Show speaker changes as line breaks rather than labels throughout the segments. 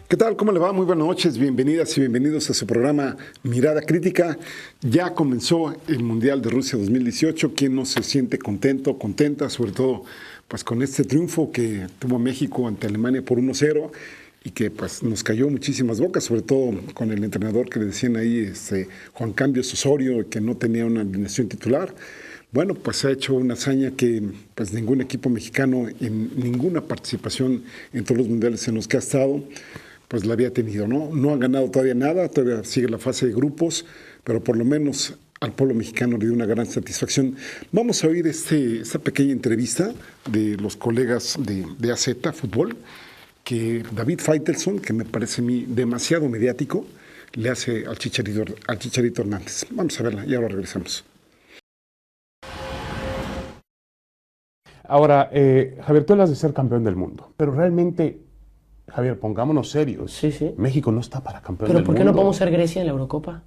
¿Qué tal? ¿Cómo le va? Muy buenas noches, bienvenidas y bienvenidos a su programa Mirada Crítica. Ya comenzó el Mundial de Rusia 2018. ¿Quién no se siente contento, contenta, sobre todo pues con este triunfo que tuvo México ante Alemania por 1-0 y que pues nos cayó muchísimas bocas, sobre todo con el entrenador que le decían ahí, Juan Cambios Osorio, que no tenía una alineación titular? Bueno, pues ha hecho una hazaña que pues ningún equipo mexicano en ninguna participación en todos los mundiales en los que ha estado pues la había tenido, ¿no? No han ganado todavía nada, todavía sigue la fase de grupos, pero por lo menos al pueblo mexicano le dio una gran satisfacción. Vamos a oír esta pequeña entrevista de los colegas de AZ Fútbol, que David Faitelson, que me parece a mí demasiado mediático, le hace al Chicharito Hernández. Vamos a verla y ahora regresamos.
Ahora, Javier, tú hablas de ser campeón del mundo, pero realmente, Javier, pongámonos serios.
Sí, sí.
México no está para campeón
¿Pero
del mundo.
por qué no podemos ser Grecia en la Eurocopa?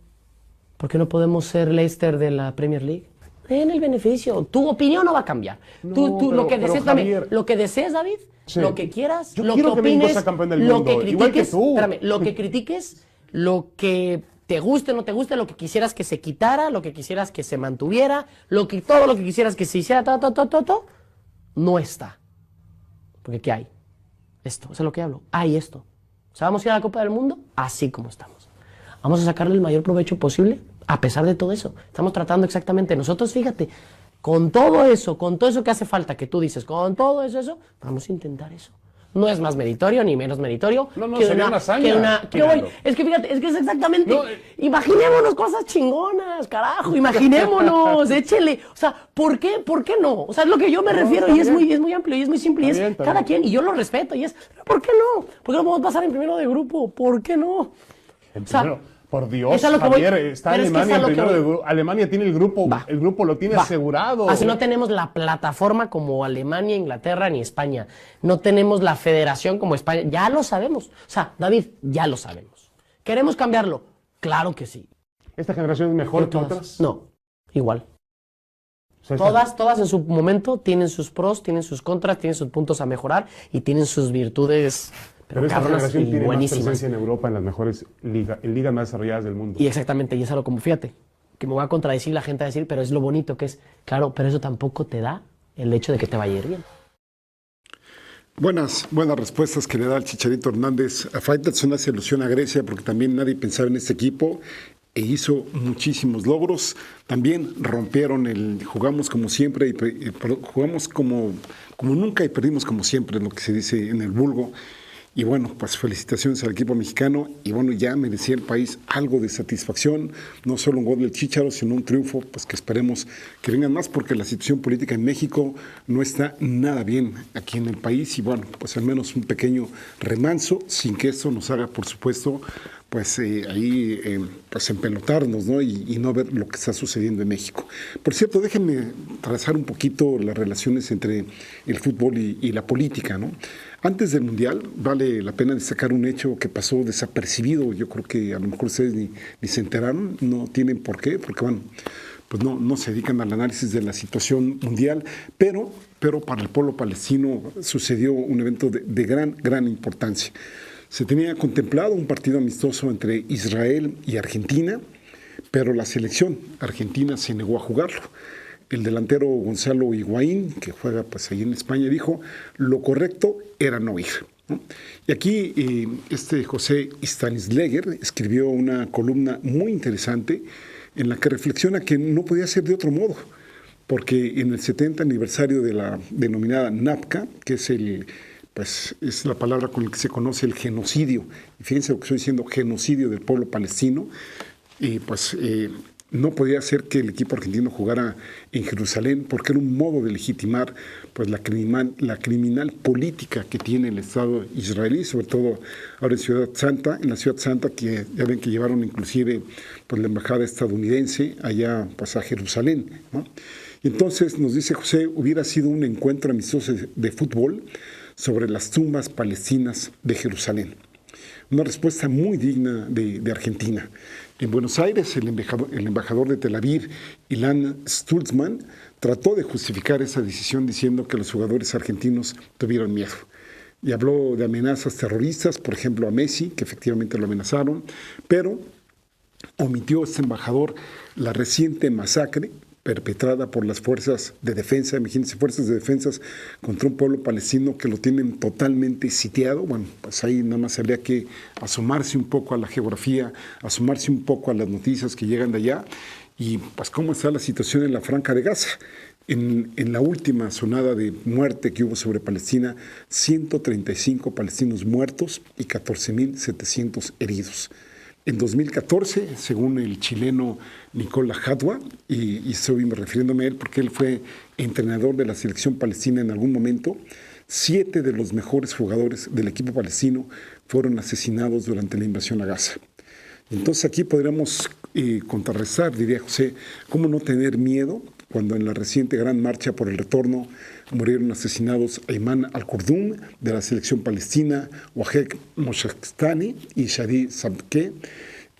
¿Por qué no podemos ser Leicester de la Premier League? En el beneficio. Tu opinión no va a cambiar.
No,
Tú lo que desees también.
Javier,
Lo que desees, David,
sí,
lo que quieras,
yo
lo
quiero
que
que México
opines,
sea campeón del
lo
mundo,
que critiques,
igual que tú.
espérame, lo que critiques, lo que te guste, no te guste, lo que quisieras que se quitara, lo que quisieras que se mantuviera, todo lo que quisieras que se hiciera, todo, no está. Porque ¿qué hay? Esto, eso es lo que hablo. Hay esto. O sea, vamos a ir a la Copa del Mundo así como estamos. Vamos a sacarle el mayor provecho posible a pesar de todo eso. Estamos tratando exactamente. Nosotros, fíjate, con todo eso que hace falta, que tú dices, con todo eso, vamos a intentar eso. No es más meritorio ni menos meritorio.
No, sería una hazaña.
Es que fíjate, es que es exactamente. No, imaginémonos cosas chingonas, carajo, imaginémonos, échele. O sea, ¿por qué no? O sea, es lo que yo me refiero y es muy amplio y es muy simple y es cada quien, y yo lo respeto y es, ¿por qué no? ¿Por qué no podemos pasar en primero de grupo? ¿Por qué no?
O sea, por Dios, Javier, está Alemania en primero de grupo. Alemania tiene el grupo lo tiene asegurado.
Así no tenemos la plataforma como Alemania, Inglaterra ni España. No tenemos la federación como España. Ya lo sabemos. O sea, David, ya lo sabemos. ¿Queremos cambiarlo? Claro que sí.
¿Esta generación es mejor que otras?
No, igual.
O sea,
todas en su momento tienen sus pros, tienen sus contras, tienen sus puntos a mejorar y tienen sus virtudes.
Pero esta generación tiene más presencia en Europa, en las mejores ligas más desarrolladas del mundo.
Y exactamente, y es algo como, fíjate, que me va a contradecir la gente a decir, pero es lo bonito que es. Claro, pero eso tampoco te da el hecho de que te vaya a ir bien.
Buenas respuestas que le da el Chicharito Hernández. A Faitelson hace alusión a Grecia porque también nadie pensaba en este equipo e hizo muchísimos logros. También rompieron jugamos como siempre y jugamos como nunca y perdimos como siempre, lo que se dice en el vulgo. Y bueno, pues felicitaciones al equipo mexicano y bueno, ya merecía el país algo de satisfacción, no solo un gol del Chícharo, sino un triunfo, pues que esperemos que vengan más porque la situación política en México no está nada bien aquí en el país y bueno, pues al menos un pequeño remanso, sin que esto nos haga, por supuesto, pues pues empelotarnos, ¿no? Y no ver lo que está sucediendo en México. Por cierto, déjenme trazar un poquito las relaciones entre el fútbol y la política, ¿no? Antes del Mundial, vale la pena destacar un hecho que pasó desapercibido. Yo creo que a lo mejor ustedes ni se enteraron, no tienen por qué, porque bueno, pues no se dedican al análisis de la situación mundial, pero para el pueblo palestino sucedió un evento de gran importancia. Se tenía contemplado un partido amistoso entre Israel y Argentina, pero la selección argentina se negó a jugarlo. El delantero Gonzalo Higuaín, que juega pues ahí en España, dijo lo correcto era no ir, ¿no? Y aquí José Stanisleger escribió una columna muy interesante en la que reflexiona que no podía ser de otro modo, porque en el 70 aniversario de la denominada NAPCA, que es la palabra con la que se conoce el genocidio, y fíjense lo que estoy diciendo, genocidio del pueblo palestino, no podía ser que el equipo argentino jugara en Jerusalén porque era un modo de legitimar pues la criminal política que tiene el Estado israelí, sobre todo ahora en la Ciudad Santa, que ya ven que llevaron inclusive pues la embajada estadounidense allá pues a Jerusalén, ¿no? Entonces nos dice José, hubiera sido un encuentro amistoso de fútbol sobre las tumbas palestinas de Jerusalén. Una respuesta muy digna de Argentina. En Buenos Aires, el embajador de Tel Aviv, Ilan Stulzman, trató de justificar esa decisión diciendo que los jugadores argentinos tuvieron miedo. y habló de amenazas terroristas, por ejemplo a Messi, que efectivamente lo amenazaron, pero omitió este embajador la reciente masacre perpetrada por las fuerzas de defensa, imagínense, fuerzas de defensa contra un pueblo palestino que lo tienen totalmente sitiado. Bueno, pues ahí nada más habría que asomarse un poco a la geografía, asomarse un poco a las noticias que llegan de allá, y pues cómo está la situación en la Franja de Gaza. En la última sonada de muerte que hubo sobre Palestina, 135 palestinos muertos y 14.700 heridos. En 2014, según el chileno Nicola Hadwa, y estoy refiriéndome a él porque él fue entrenador de la selección palestina en algún momento, 7 de los mejores jugadores del equipo palestino fueron asesinados durante la invasión a Gaza. Entonces aquí podríamos contrarrestar, diría José, cómo no tener miedo cuando en la reciente gran marcha por el retorno murieron asesinados Ayman al-Kurdum de la selección palestina, Wahek Moshastani y Shadi Sabke,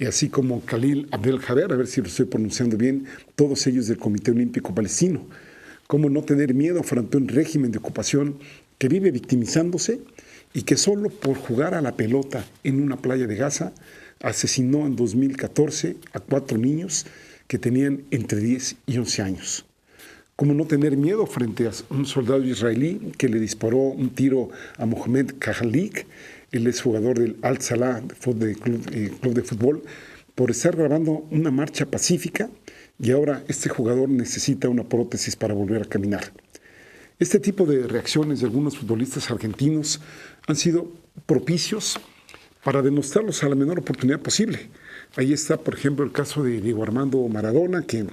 así como Khalil Abdel Jaber, a ver si lo estoy pronunciando bien, todos ellos del Comité Olímpico Palestino. ¿Cómo no tener miedo frente a un régimen de ocupación que vive victimizándose y que solo por jugar a la pelota en una playa de Gaza asesinó en 2014 a 4 niños que tenían entre 10 y 11 años? ¿Cómo no tener miedo frente a un soldado israelí que le disparó un tiro a Mohamed Kahalik, el exjugador del Al-Salah club de fútbol, por estar grabando una marcha pacífica, y ahora este jugador necesita una prótesis para volver a caminar? Este tipo de reacciones de algunos futbolistas argentinos han sido propicios para demostrarlos a la menor oportunidad posible. Ahí está, por ejemplo, el caso de Diego Armando Maradona, que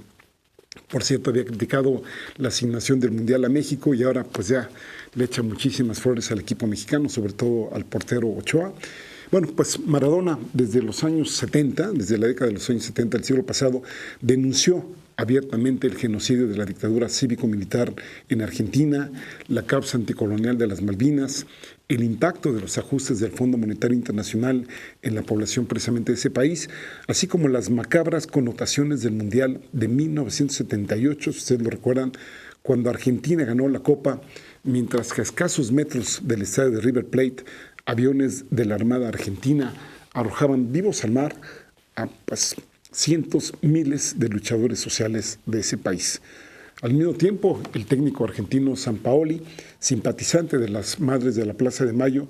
por cierto había criticado la asignación del Mundial a México y ahora pues ya le echa muchísimas flores al equipo mexicano, sobre todo al portero Ochoa. Bueno, pues Maradona desde los años 70, desde la década de los años 70 del siglo pasado, denunció abiertamente el genocidio de la dictadura cívico-militar en Argentina, la causa anticolonial de las Malvinas, el impacto de los ajustes del Fondo Monetario Internacional en la población precisamente de ese país, así como las macabras connotaciones del Mundial de 1978, si ustedes lo recuerdan, cuando Argentina ganó la Copa, mientras que a escasos metros del estadio de River Plate, aviones de la Armada Argentina arrojaban vivos al mar a cientos, miles de luchadores sociales de ese país. Al mismo tiempo, el técnico argentino Sampaoli, simpatizante de las Madres de la Plaza de Mayo,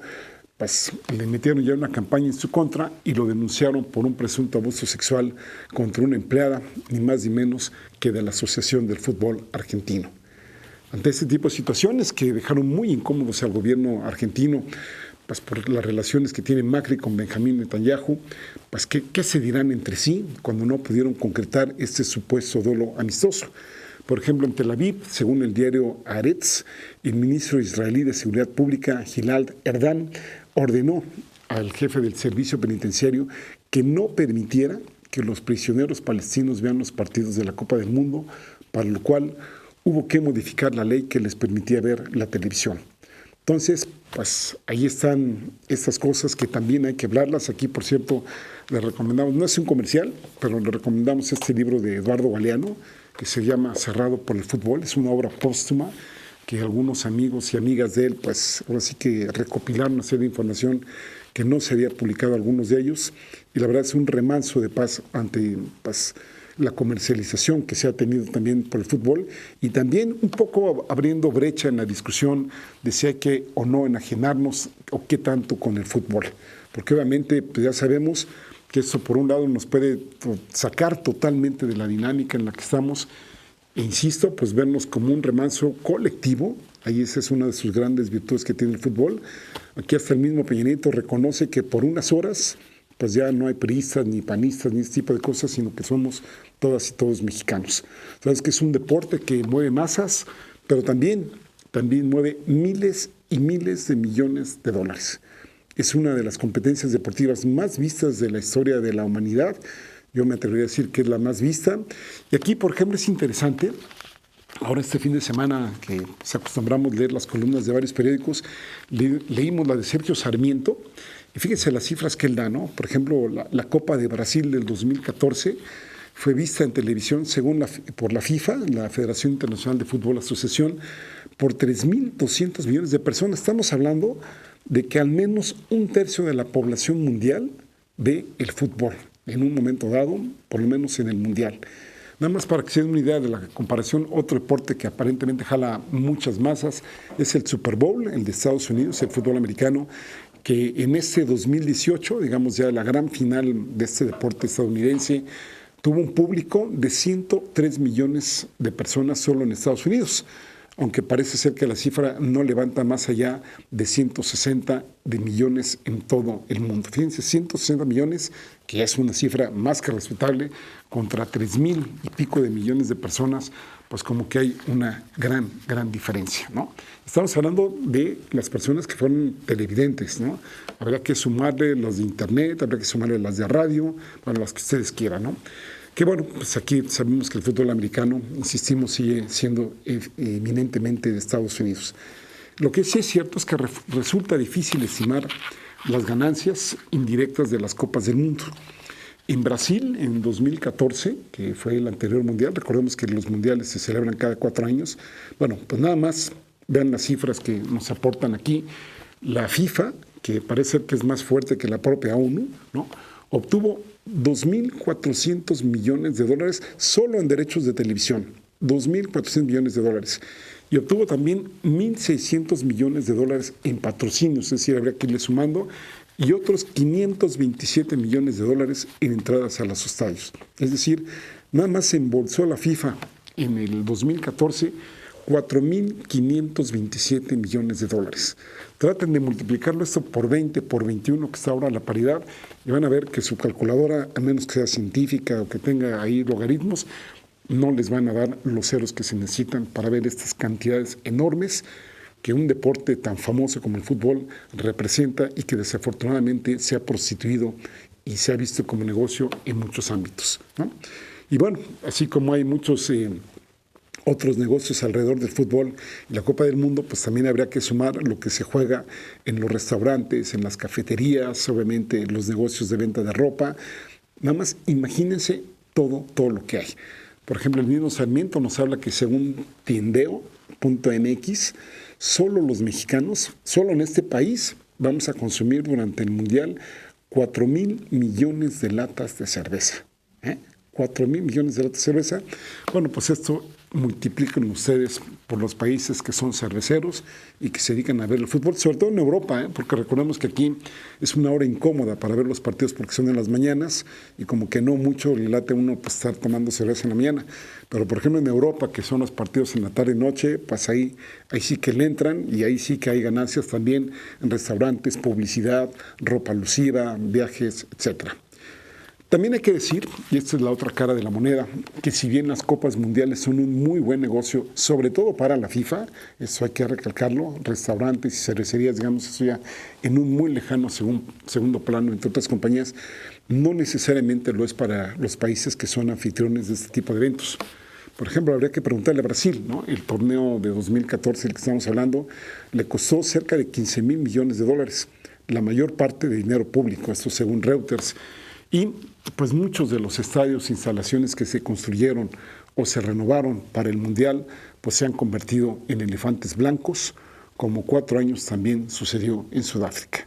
pues le metieron ya una campaña en su contra y lo denunciaron por un presunto abuso sexual contra una empleada, ni más ni menos que de la Asociación del Fútbol Argentino. Ante este tipo de situaciones que dejaron muy incómodos al gobierno argentino, pues por las relaciones que tiene Macri con Benjamín Netanyahu, pues ¿qué se dirán entre sí cuando no pudieron concretar este supuesto duelo amistoso? Por ejemplo, en Tel Aviv, según el diario Haaretz, el ministro israelí de Seguridad Pública, Gilad Erdan, ordenó al jefe del servicio penitenciario que no permitiera que los prisioneros palestinos vean los partidos de la Copa del Mundo, para lo cual hubo que modificar la ley que les permitía ver la televisión. Entonces, pues ahí están estas cosas que también hay que hablarlas. Aquí, por cierto, le recomendamos, no es un comercial, pero le recomendamos este libro de Eduardo Galeano, que se llama Cerrado por el Fútbol. Es una obra póstuma que algunos amigos y amigas de él, pues ahora sí que recopilaron una serie de información que no se había publicado algunos de ellos. Y la verdad es un remanso de paz ante la comercialización que se ha tenido también por el fútbol, y también un poco abriendo brecha en la discusión de si hay que o no enajenarnos o qué tanto con el fútbol, porque obviamente pues ya sabemos que esto por un lado nos puede sacar totalmente de la dinámica en la que estamos, e insisto, pues vernos como un remanso colectivo. Ahí esa es una de sus grandes virtudes que tiene el fútbol. Aquí hasta el mismo Peña Nieto reconoce que por unas horas pues ya no hay priistas, ni panistas, ni ese tipo de cosas, sino que somos todas y todos mexicanos. Sabes que es un deporte que mueve masas, pero también mueve miles y miles de millones de dólares. Es una de las competencias deportivas más vistas de la historia de la humanidad. Yo me atrevería a decir que es la más vista. Y aquí, por ejemplo, es interesante. Ahora este fin de semana que se acostumbramos a leer las columnas de varios periódicos, leímos la de Sergio Sarmiento. Y fíjense las cifras que él da, ¿no? Por ejemplo, la Copa de Brasil del 2014 fue vista en televisión por la FIFA, la Federación Internacional de Fútbol Asociación, por 3.200 millones de personas. Estamos hablando de que al menos 1/3 de la población mundial ve el fútbol en un momento dado, por lo menos en el mundial. Nada más para que se den una idea de la comparación, otro deporte que aparentemente jala muchas masas es el Super Bowl, el de Estados Unidos, el fútbol americano, que en este 2018, digamos ya la gran final de este deporte estadounidense, tuvo un público de 103 millones de personas solo en Estados Unidos, aunque parece ser que la cifra no levanta más allá de 160 de millones en todo el mundo. Fíjense, 160 millones, que es una cifra más que respetable, contra 3,000 y pico de millones de personas, pues como que hay una gran diferencia, ¿no? Estamos hablando de las personas que fueron televidentes, ¿no? Habrá que sumarle los de internet, habrá que sumarle las de radio, bueno, las que ustedes quieran, ¿no? Que bueno, pues aquí sabemos que el fútbol americano, insistimos, sigue siendo eminentemente de Estados Unidos. Lo que sí es cierto es que resulta difícil estimar las ganancias indirectas de las Copas del Mundo. En Brasil, en 2014, que fue el anterior mundial, recordemos que los mundiales se celebran cada 4 años, bueno, pues nada más vean las cifras que nos aportan aquí. La FIFA, que parece ser que es más fuerte que la propia ONU, ¿no?, obtuvo 2.400 millones de dólares solo en derechos de televisión, 2.400 millones de dólares. Y obtuvo también 1.600 millones de dólares en patrocinios, es decir, habría que irle sumando, y otros 527 millones de dólares en entradas a los estadios. Es decir, nada más se embolsó la FIFA en el 2014 4.527 millones de dólares. Traten de multiplicarlo esto por 20, por 21, que está ahora la paridad, y van a ver que su calculadora, a menos que sea científica o que tenga ahí logaritmos, no les van a dar los ceros que se necesitan para ver estas cantidades enormes que un deporte tan famoso como el fútbol representa y que desafortunadamente se ha prostituido y se ha visto como negocio en muchos ámbitos, ¿no? Y bueno, así como hay muchos otros negocios alrededor del fútbol y la Copa del Mundo, pues también habría que sumar lo que se juega en los restaurantes, en las cafeterías, obviamente en los negocios de venta de ropa. Nada más imagínense todo lo que hay. Por ejemplo, el mismo Sarmiento nos habla que según Tindeo.mx, solo los mexicanos, solo en este país, vamos a consumir durante el Mundial 4,000 millones de latas de cerveza. 4,000 millones de latas de cerveza. Bueno, pues esto multiplican ustedes por los países que son cerveceros y que se dedican a ver el fútbol, sobre todo en Europa, porque recordemos que aquí es una hora incómoda para ver los partidos porque son en las mañanas y como que no mucho le late a uno pues, estar tomando cerveza en la mañana. Pero por ejemplo en Europa, que son los partidos en la tarde y noche, pues ahí sí que le entran y ahí sí que hay ganancias también en restaurantes, publicidad, ropa alusiva, viajes, etcétera. También hay que decir, y esta es la otra cara de la moneda, que si bien las Copas Mundiales son un muy buen negocio, sobre todo para la FIFA, eso hay que recalcarlo, restaurantes y cervecerías, digamos, eso ya en un muy lejano segundo plano, entre otras compañías, no necesariamente lo es para los países que son anfitriones de este tipo de eventos. Por ejemplo, habría que preguntarle a Brasil, ¿no? El torneo de 2014, el que estamos hablando, le costó cerca de 15,000 millones de dólares, la mayor parte de dinero público, esto según Reuters. Y pues muchos de los estadios, instalaciones que se construyeron o se renovaron para el Mundial, pues se han convertido en elefantes blancos, como 4 años también sucedió en Sudáfrica.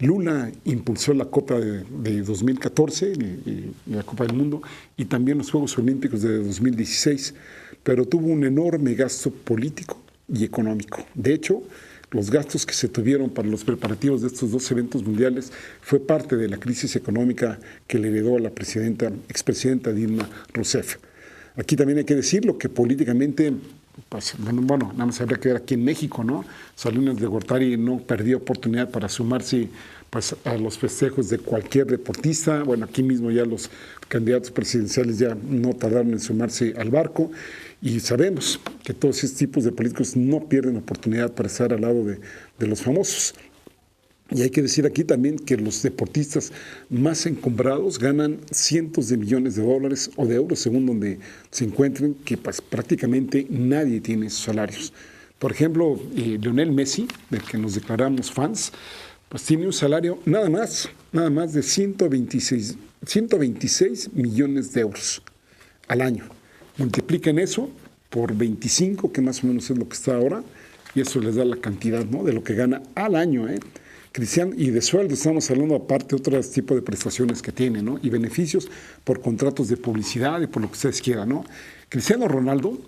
Lula impulsó la Copa de 2014, la Copa del Mundo, y también los Juegos Olímpicos de 2016, pero tuvo un enorme gasto político y económico. De hecho, los gastos que se tuvieron para los preparativos de estos 2 eventos mundiales fue parte de la crisis económica que le heredó a la expresidenta Dilma Rousseff. Aquí también hay que decirlo que políticamente, pues, bueno, nada más habría que ver aquí en México, ¿no? Salinas de Gortari no perdió oportunidad para sumarse pues, a los festejos de cualquier deportista. Bueno, aquí mismo ya los candidatos presidenciales ya no tardaron en sumarse al barco. Y sabemos que todos estos tipos de políticos no pierden oportunidad para estar al lado de los famosos. Y hay que decir aquí también que los deportistas más encumbrados ganan cientos de millones de dólares o de euros, según donde se encuentren, que pues, prácticamente nadie tiene esos salarios. Por ejemplo, Lionel Messi, del que nos declaramos fans, pues tiene un salario nada más de 126 millones de euros al año. Multipliquen eso por 25, que más o menos es lo que está ahora, y eso les da la cantidad, ¿no?, de lo que gana al año, Cristiano, y de sueldo estamos hablando aparte de otros tipos de prestaciones que tiene, ¿no?, y beneficios por contratos de publicidad y por lo que ustedes quieran, ¿no? Cristiano Ronaldo,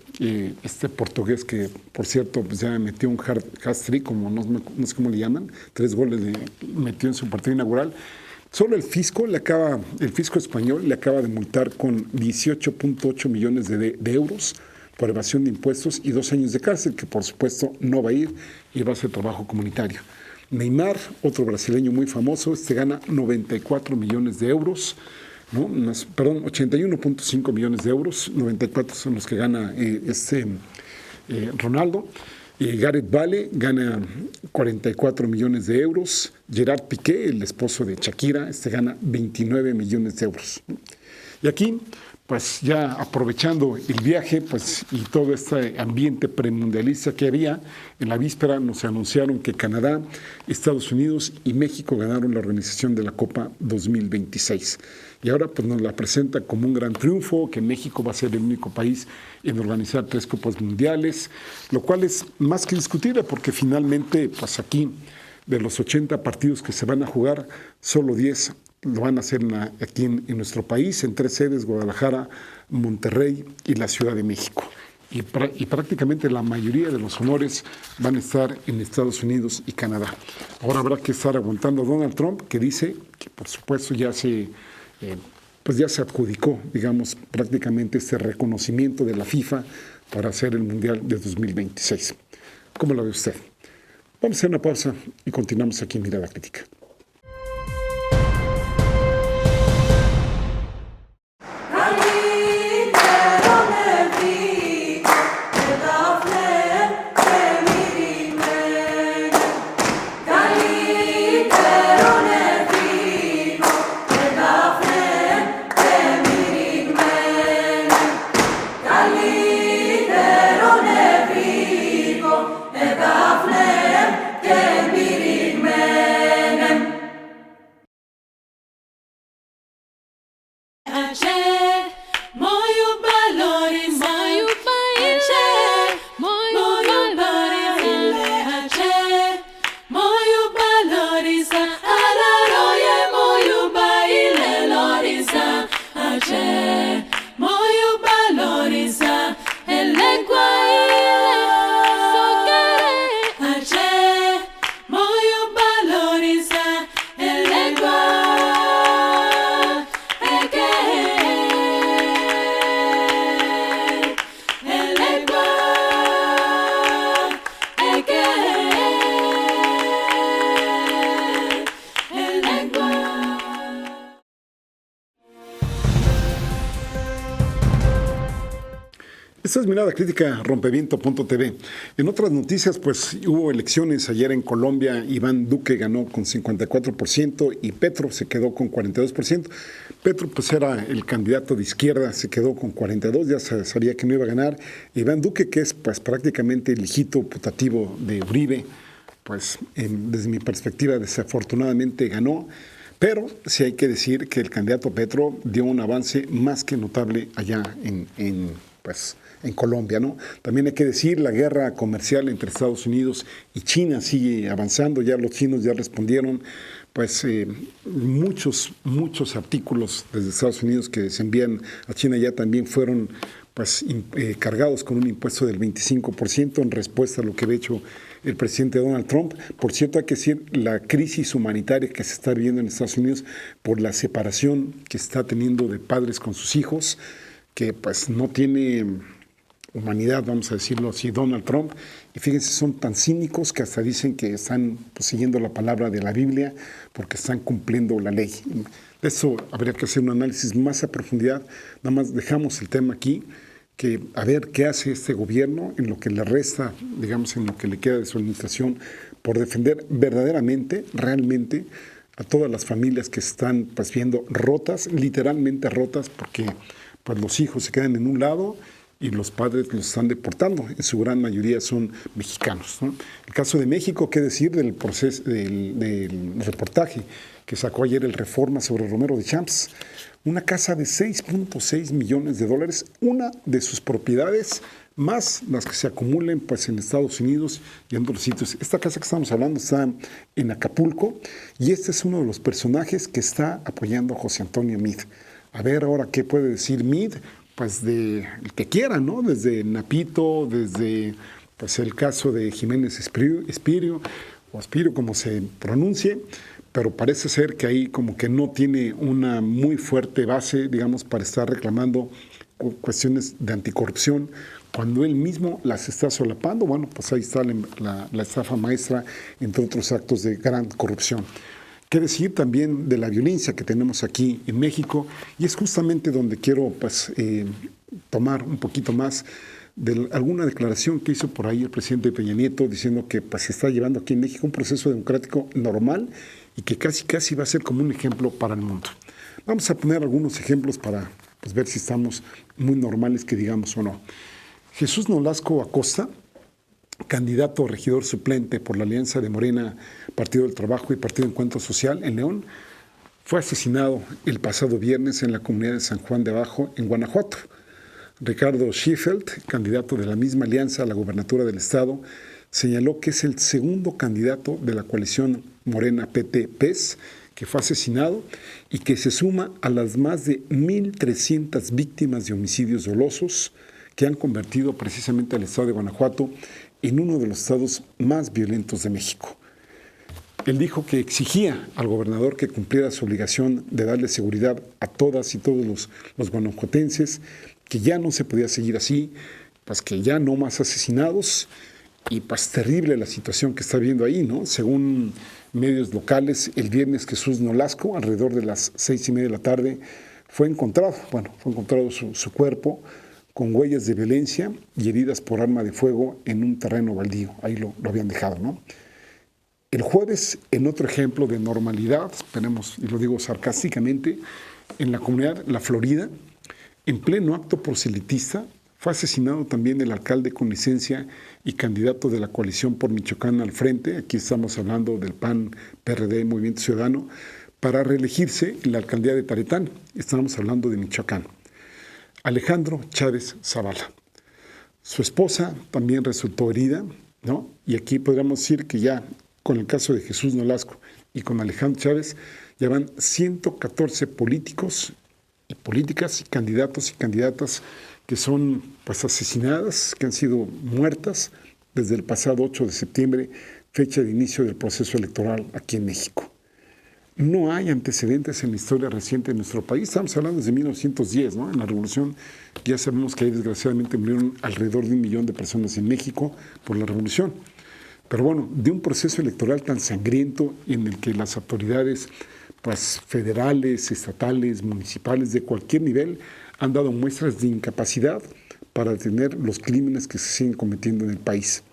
este portugués que, por cierto, pues ya metió un hat-trick, como no sé cómo le llaman, 3 goles metió en su partido inaugural. Solo el fisco español le acaba de multar con 18.8 millones de euros por evasión de impuestos y 2 años de cárcel, que por supuesto no va a ir y va a hacer trabajo comunitario. Neymar, otro brasileño muy famoso, gana 94 millones de euros, ¿no? 81.5 millones de euros, 94 son los que gana Ronaldo. Gareth Bale gana 44 millones de euros. Gerard Piqué, el esposo de Shakira, gana 29 millones de euros. Y aquí, pues ya aprovechando el viaje, pues y todo este ambiente premundialista que había, en la víspera nos anunciaron que Canadá, Estados Unidos y México ganaron la organización de la Copa 2026. Y ahora pues nos la presenta como un gran triunfo, que México va a ser el único país en organizar 3 Copas Mundiales, lo cual es más que discutible porque finalmente pues aquí de los 80 partidos que se van a jugar, solo 10 lo van a hacer aquí en nuestro país, en 3 sedes, Guadalajara, Monterrey y la Ciudad de México. Y prácticamente la mayoría de los honores van a estar en Estados Unidos y Canadá. Ahora habrá que estar aguantando a Donald Trump, que dice que por supuesto ya se adjudicó, digamos, prácticamente este reconocimiento de la FIFA para hacer el Mundial de 2026. ¿Cómo lo ve usted? Vamos a hacer una pausa y continuamos aquí en Mirada Crítica. Esta es Mirada Crítica, rompeviento.tv. En otras noticias, pues hubo elecciones ayer en Colombia. Iván Duque ganó con 54% y Petro se quedó con 42%. Petro pues era el candidato de izquierda, se quedó con 42%, ya se sabía que no iba a ganar. Iván Duque, que es pues prácticamente el hijito putativo de Uribe, pues desde mi perspectiva desafortunadamente ganó. Pero sí hay que decir que el candidato Petro dio un avance más que notable allá en Colombia, ¿no? También hay que decir, la guerra comercial entre Estados Unidos y China sigue avanzando. Ya los chinos ya respondieron, pues muchos artículos desde Estados Unidos que se envían a China ya también fueron cargados con un impuesto del 25% en respuesta a lo que había hecho el presidente Donald Trump. Por cierto, hay que decir la crisis humanitaria que se está viviendo en Estados Unidos por la separación que está teniendo de padres con sus hijos, que pues no tiene humanidad, vamos a decirlo así, Donald Trump. Y fíjense, son tan cínicos que hasta dicen que están siguiendo la palabra de la Biblia porque están cumpliendo la ley. De eso habría que hacer un análisis más a profundidad. Nada más dejamos el tema aquí, que a ver qué hace este gobierno en lo que le resta, digamos, en lo que le queda de su administración, por defender verdaderamente, realmente, a todas las familias que se están pues viendo rotas, literalmente rotas, porque pues los hijos se quedan en un lado y los padres los están deportando. En su gran mayoría son mexicanos, ¿no? El caso de México, qué decir del proceso, del reportaje que sacó ayer el Reforma sobre Romero de Champs. Una casa de $6.6 millones, una de sus propiedades más las que se acumulen pues en Estados Unidos y en otros sitios. Esta casa que estamos hablando está en Acapulco y este es uno de los personajes que está apoyando a José Antonio Meade. A ver ahora qué puede decir Meade, pues de el que quiera, ¿no? Desde Napito, desde pues el caso de Jiménez Espirio, o Espirio como se pronuncie, pero parece ser que ahí como que no tiene una muy fuerte base, digamos, para estar reclamando cuestiones de anticorrupción, cuando él mismo las está solapando. Bueno, pues ahí está la estafa maestra, entre otros actos de gran corrupción. Qué decir también de la violencia que tenemos aquí en México, y es justamente donde quiero pues, tomar un poquito más de alguna declaración que hizo por ahí el presidente Peña Nieto, diciendo que pues, se está llevando aquí en México un proceso democrático normal y que casi va a ser como un ejemplo para el mundo. Vamos a poner algunos ejemplos para pues, ver si estamos muy normales, que digamos o no. Jesús Nolasco Acosta, candidato a regidor suplente por la alianza de Morena, Partido del Trabajo y Partido Encuentro Social en León, fue asesinado el pasado viernes en la comunidad de San Juan de Abajo, en Guanajuato. Ricardo Schiffeld, candidato de la misma alianza a la gubernatura del estado, señaló que es el segundo candidato de la coalición Morena PT-PES que fue asesinado y que se suma a las más de 1,300 víctimas de homicidios dolosos que han convertido precisamente al estado de Guanajuato en uno de los estados más violentos de México. Él dijo que exigía al gobernador que cumpliera su obligación de darle seguridad a todas y todos los guanajuatenses, que ya no se podía seguir así, pues que ya no más asesinados, y pues terrible la situación que está viendo ahí, ¿no? Según medios locales, el viernes Jesús Nolasco, alrededor de las 6:30 de la tarde, fue encontrado su cuerpo con huellas de violencia y heridas por arma de fuego en un terreno baldío. Ahí lo habían dejado, ¿no? El jueves, en otro ejemplo de normalidad, esperemos, y lo digo sarcásticamente, en la comunidad La Florida, en pleno acto proselitista, fue asesinado también el alcalde con licencia y candidato de la coalición por Michoacán al frente, aquí estamos hablando del PAN, PRD, Movimiento Ciudadano, para reelegirse en la alcaldía de Taretán, estamos hablando de Michoacán. Alejandro Chávez Zavala. Su esposa también resultó herida, ¿no? Y aquí podríamos decir que ya con el caso de Jesús Nolasco y con Alejandro Chávez, ya van 114 políticos y políticas, y candidatos y candidatas que son pues, asesinadas, que han sido muertas desde el pasado 8 de septiembre, fecha de inicio del proceso electoral aquí en México. No hay antecedentes en la historia reciente de nuestro país. Estamos hablando desde 1910, ¿no? En la Revolución ya sabemos que ahí desgraciadamente murieron alrededor de 1 millón de personas en México por la Revolución. Pero bueno, de un proceso electoral tan sangriento en el que las autoridades pues, federales, estatales, municipales, de cualquier nivel, han dado muestras de incapacidad para detener los crímenes que se siguen cometiendo en el país.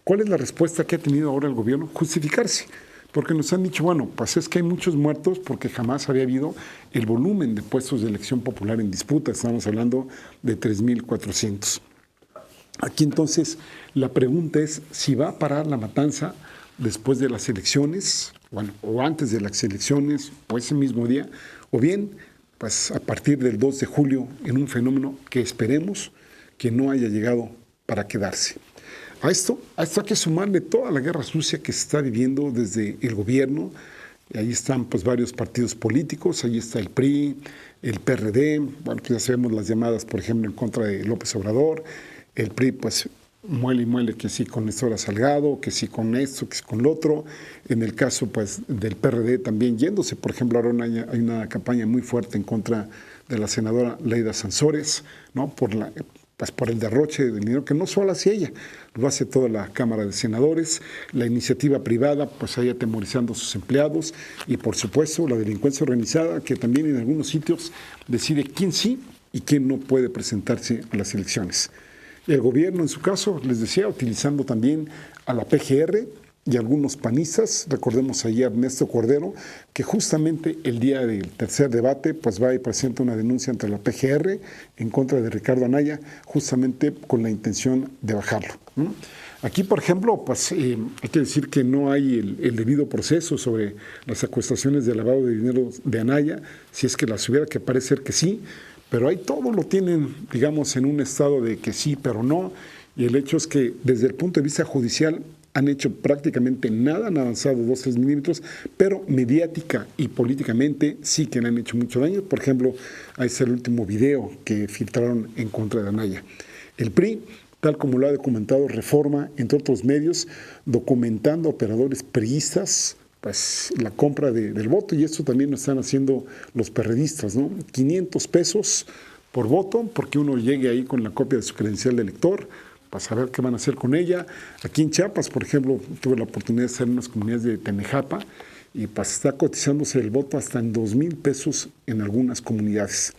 ¿Cuál es la respuesta que ha tenido ahora el gobierno? Justificarse. Porque nos han dicho, bueno, pues es que hay muchos muertos porque jamás había habido el volumen de puestos de elección popular en disputa. Estamos hablando de 3,400. Aquí entonces la pregunta es si va a parar la matanza después de las elecciones, bueno, o antes de las elecciones, o ese mismo día, o bien pues a partir del 2 de julio en un fenómeno que esperemos que no haya llegado para quedarse. A esto hay que sumarle toda la guerra sucia que se está viviendo desde el gobierno. Ahí están pues varios partidos políticos, ahí está el PRI, el PRD, bueno, pues ya sabemos las llamadas, por ejemplo, en contra de López Obrador. El PRI pues muele y muele que sí con Néstor Salgado, que sí con esto, que sí con lo otro. En el caso pues del PRD también yéndose, por ejemplo, ahora hay una campaña muy fuerte en contra de la senadora Laida Sansores, ¿no? Por el derroche de dinero, que no solo hace ella, lo hace toda la Cámara de Senadores, la iniciativa privada, pues ahí atemorizando a sus empleados, y por supuesto la delincuencia organizada, que también en algunos sitios decide quién sí y quién no puede presentarse a las elecciones. El gobierno, en su caso, les decía, utilizando también a la PGR y algunos panistas. Recordemos ahí a Ernesto Cordero, que justamente el día del tercer debate pues va y presenta una denuncia ante la PGR en contra de Ricardo Anaya, justamente con la intención de bajarlo. Aquí, por ejemplo, pues hay que decir que no hay el debido proceso sobre las acusaciones de lavado de dinero de Anaya, si es que las hubiera, que parece ser que sí, pero ahí todo lo tienen, digamos, en un estado de que sí, pero no. Y el hecho es que desde el punto de vista judicial han hecho prácticamente nada, han avanzado 2-3 milímetros, pero mediática y políticamente sí que le han hecho mucho daño. Por ejemplo, ahí está el último video que filtraron en contra de Anaya. El PRI, tal como lo ha documentado Reforma, entre otros medios, documentando operadores priistas, pues la compra del voto, y esto también lo están haciendo los perredistas, ¿no? 500 pesos por voto, porque uno llegue ahí con la copia de su credencial de elector, para saber qué van a hacer con ella. Aquí en Chiapas, por ejemplo, tuve la oportunidad de estar en unas comunidades de Tenejapa, y pues está cotizándose el voto hasta en 2,000 pesos en algunas comunidades.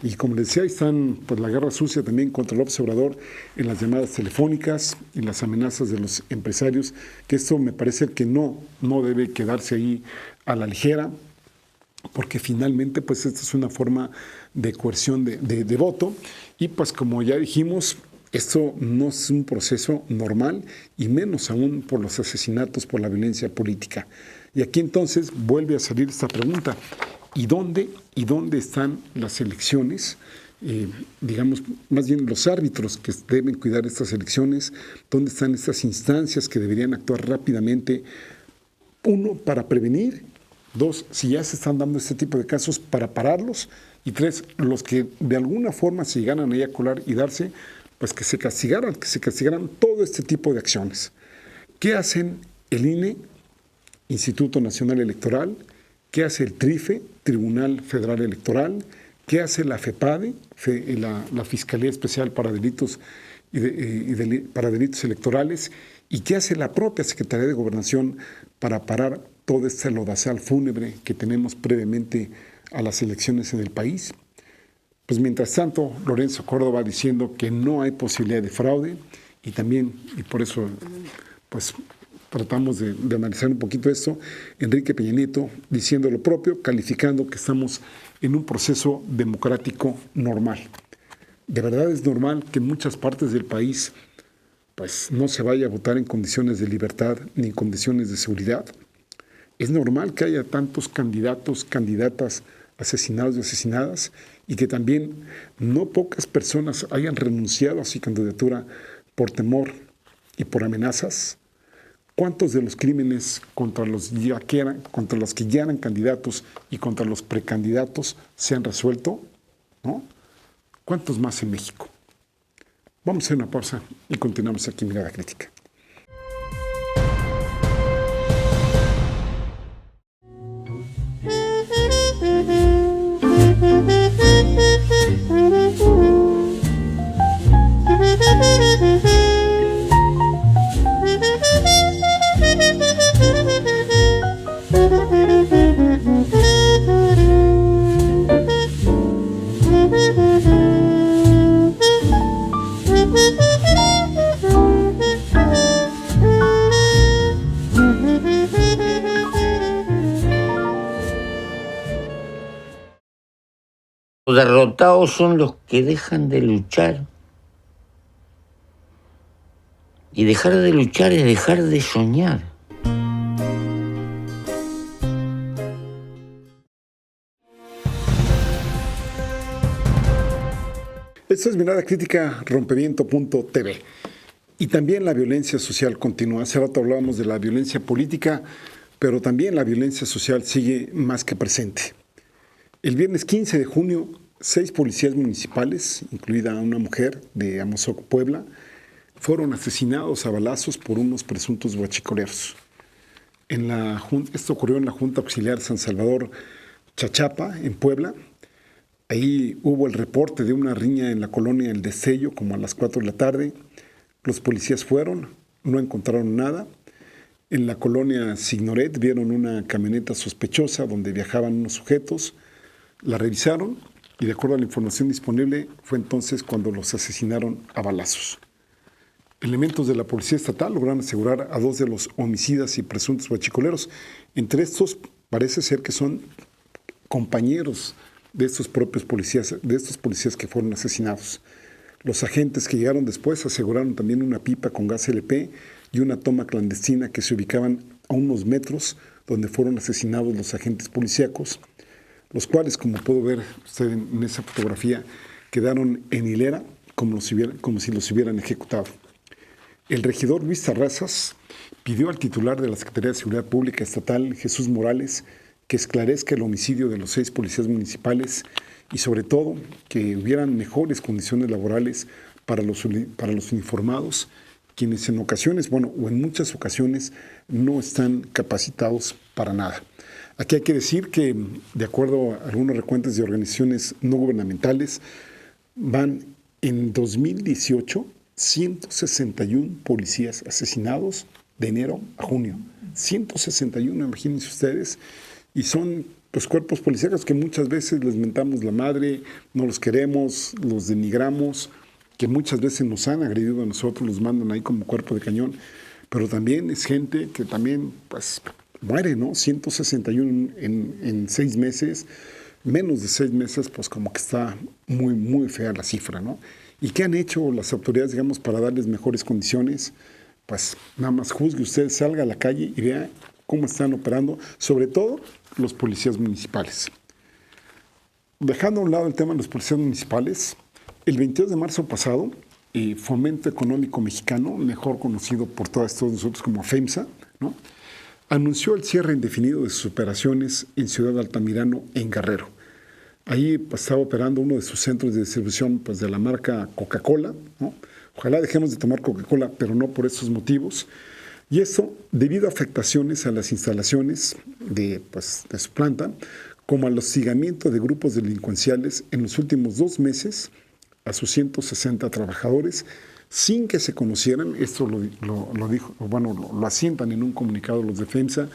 Y como les decía, ahí están pues, la guerra sucia también contra el observador en las llamadas telefónicas y las amenazas de los empresarios, que esto me parece que no debe quedarse ahí a la ligera, porque finalmente pues esta es una forma de coerción de voto, y pues como ya dijimos, esto no es un proceso normal, y menos aún por los asesinatos, por la violencia política. Y aquí entonces vuelve a salir esta pregunta: ¿y dónde están las elecciones? Digamos, más bien los árbitros que deben cuidar estas elecciones. ¿Dónde están estas instancias que deberían actuar rápidamente? Uno, para prevenir. Dos, si ya se están dando este tipo de casos, para pararlos. Y tres, los que de alguna forma se llegaran ahí a colar y darse, pues que se castigaran todo este tipo de acciones. ¿Qué hacen el INE, Instituto Nacional Electoral? ¿Qué hace el TRIFE, Tribunal Federal Electoral? ¿Qué hace la FEPADE, la Fiscalía Especial para Delitos, para Delitos Electorales? ¿Y qué hace la propia Secretaría de Gobernación para parar todo este lodazal fúnebre que tenemos previamente a las elecciones en el país? Pues mientras tanto, Lorenzo Córdoba diciendo que no hay posibilidad de fraude, y también, y por eso pues tratamos de analizar un poquito esto, Enrique Peña Nieto diciendo lo propio, calificando que estamos en un proceso democrático normal. ¿De verdad es normal que en muchas partes del país pues no se vaya a votar en condiciones de libertad ni en condiciones de seguridad? ¿Es normal que haya tantos candidatos, candidatas asesinados y asesinadas, y que también no pocas personas hayan renunciado a su candidatura por temor y por amenazas? ¿Cuántos de los crímenes contra los que ya eran candidatos y contra los precandidatos se han resuelto? ¿No? ¿Cuántos más en México? Vamos a hacer una pausa y continuamos aquí en Mirada Crítica.
Los derrotados son los que dejan de luchar. Y dejar de luchar es dejar de soñar.
Esto es Mirada Crítica, Rompeviento.tv. Y también la violencia social continúa. Hace rato hablábamos de la violencia política, pero también la violencia social sigue más que presente. El viernes 15 de junio, 6 policías municipales, incluida una mujer de Amozoc, Puebla, fueron asesinados a balazos por unos presuntos huachicoleros. Esto ocurrió en la Junta Auxiliar San Salvador Chachapa, en Puebla. Ahí hubo el reporte de una riña en la colonia El Destello, como a las 4 de la tarde. Los policías fueron, no encontraron nada. En la colonia Signoret vieron una camioneta sospechosa donde viajaban unos sujetos. La revisaron y, de acuerdo a la información disponible, fue entonces cuando los asesinaron a balazos. Elementos de la Policía Estatal lograron asegurar a 2 de los homicidas y presuntos huachicoleros. Entre estos parece ser que son compañeros de estos propios policías, de estos policías que fueron asesinados. Los agentes que llegaron después aseguraron también una pipa con gas LP y una toma clandestina que se ubicaban a unos metros donde fueron asesinados los agentes policíacos. los cuales, como pudo ver usted en esa fotografía, quedaron en hilera como si los hubieran ejecutado. El regidor Luis Terrazas pidió al titular de la Secretaría de Seguridad Pública Estatal, Jesús Morales, que esclarezca el homicidio de los 6 policías municipales y sobre todo que hubieran mejores condiciones laborales para los uniformados, quienes en ocasiones, o en muchas ocasiones, no están capacitados para nada. Aquí hay que decir que, de acuerdo a algunos recuentos de organizaciones no gubernamentales, van en 2018 161 policías asesinados de enero a junio. 161, imagínense ustedes, y son pues cuerpos policíacos que muchas veces les mentamos la madre, no los queremos, los denigramos, que muchas veces nos han agredido a nosotros, los mandan ahí como cuerpo de cañón, pero también es gente que también pues muere, ¿no? 161 en 6 meses, menos de 6 meses, pues como que está muy, muy fea la cifra, ¿no? ¿Y qué han hecho las autoridades, digamos, para darles mejores condiciones? Pues nada más juzgue usted, salga a la calle y vea cómo están operando, sobre todo los policías municipales. Dejando a un lado el tema de los policías municipales, el 22 de marzo pasado, Fomento Económico Mexicano, mejor conocido por todos nosotros como FEMSA, ¿no?, anunció el cierre indefinido de sus operaciones en Ciudad Altamirano, en Guerrero. Ahí pues, estaba operando uno de sus centros de distribución pues, de la marca Coca-Cola, ¿no? Ojalá dejemos de tomar Coca-Cola, pero no por estos motivos. Y esto debido a afectaciones a las instalaciones de su planta, como al hostigamiento de grupos delincuenciales en los últimos 2 meses a sus 160 trabajadores, sin que se conocieran, esto lo asientan en un comunicado los de FEMSA,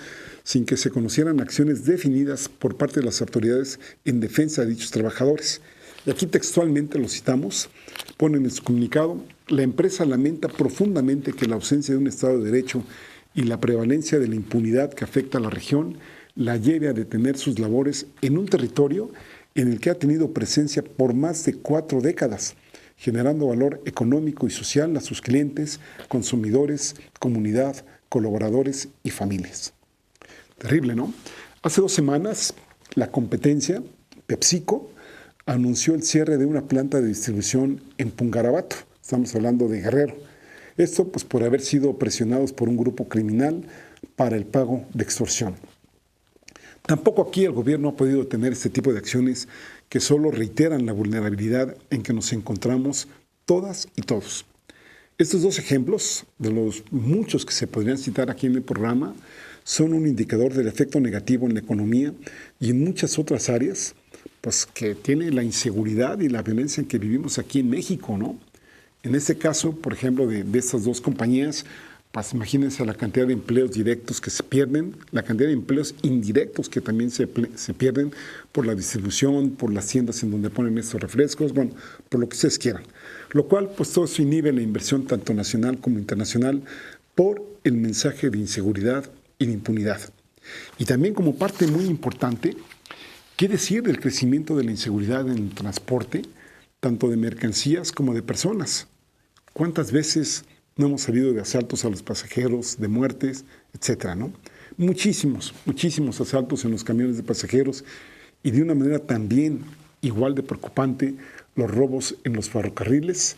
sin que se conocieran acciones definidas por parte de las autoridades en defensa de dichos trabajadores. Y aquí textualmente lo citamos, ponen en su comunicado: la empresa lamenta profundamente que la ausencia de un Estado de Derecho y la prevalencia de la impunidad que afecta a la región la lleve a detener sus labores en un territorio en el que ha tenido presencia por más de 4 décadas, generando valor económico y social a sus clientes, consumidores, comunidad, colaboradores y familias. Terrible, ¿no? Hace 2 semanas, la competencia, PepsiCo, anunció el cierre de una planta de distribución en Pungarabato. Estamos hablando de Guerrero. Esto pues por haber sido presionados por un grupo criminal para el pago de extorsión. Tampoco aquí el gobierno ha podido detener este tipo de acciones que solo reiteran la vulnerabilidad en que nos encontramos todas y todos. Estos 2 ejemplos, de los muchos que se podrían citar aquí en el programa, son un indicador del efecto negativo en la economía y en muchas otras áreas, pues que tiene la inseguridad y la violencia en que vivimos aquí en México, ¿no? En este caso, por ejemplo, de estas 2 compañías, pues imagínense la cantidad de empleos directos que se pierden, la cantidad de empleos indirectos que también se pierden por la distribución, por las tiendas en donde ponen estos refrescos, por lo que ustedes quieran. Lo cual, pues todo eso inhibe la inversión tanto nacional como internacional por el mensaje de inseguridad y de impunidad. Y también como parte muy importante, ¿qué decir del crecimiento de la inseguridad en el transporte, tanto de mercancías como de personas? ¿Cuántas veces no hemos sabido de asaltos a los pasajeros, de muertes, etcétera, ¿no? Muchísimos asaltos en los camiones de pasajeros y de una manera también igual de preocupante los robos en los ferrocarriles,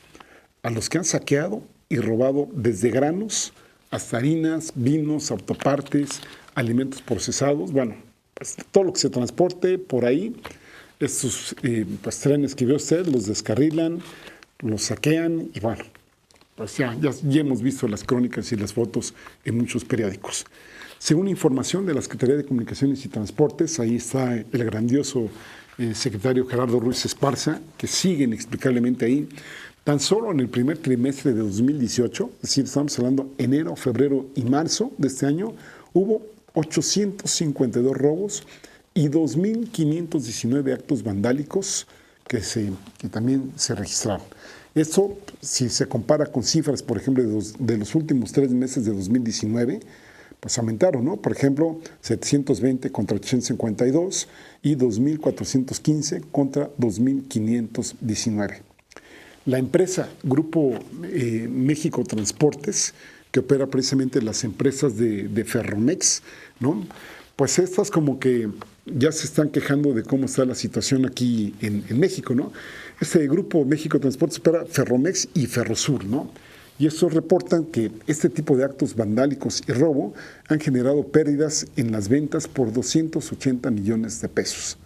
a los que han saqueado y robado desde granos hasta harinas, vinos, autopartes, alimentos procesados, pues todo lo que se transporte por ahí. Estos pues, trenes que vio usted los descarrilan, los saquean y pues ya hemos visto las crónicas y las fotos en muchos periódicos. Según información de la Secretaría de Comunicaciones y Transportes, ahí está el grandioso secretario Gerardo Ruiz Esparza, que sigue inexplicablemente ahí. Tan solo en el primer trimestre de 2018, es decir, estamos hablando enero, febrero y marzo de este año, hubo 852 robos y 2.519 actos vandálicos que también se registraron. Esto, si se compara con cifras, por ejemplo, de los últimos 3 meses de 2019, pues aumentaron, ¿no? Por ejemplo, 720 contra 852 y 2.415 contra 2.519. La empresa Grupo México Transportes, que opera precisamente las empresas de Ferromex, ¿no? Pues estas como que ya se están quejando de cómo está la situación aquí en México, ¿no? Este grupo México Transportes opera Ferromex y Ferrosur, ¿no? Y estos reportan que este tipo de actos vandálicos y robo han generado pérdidas en las ventas por 280 millones de pesos.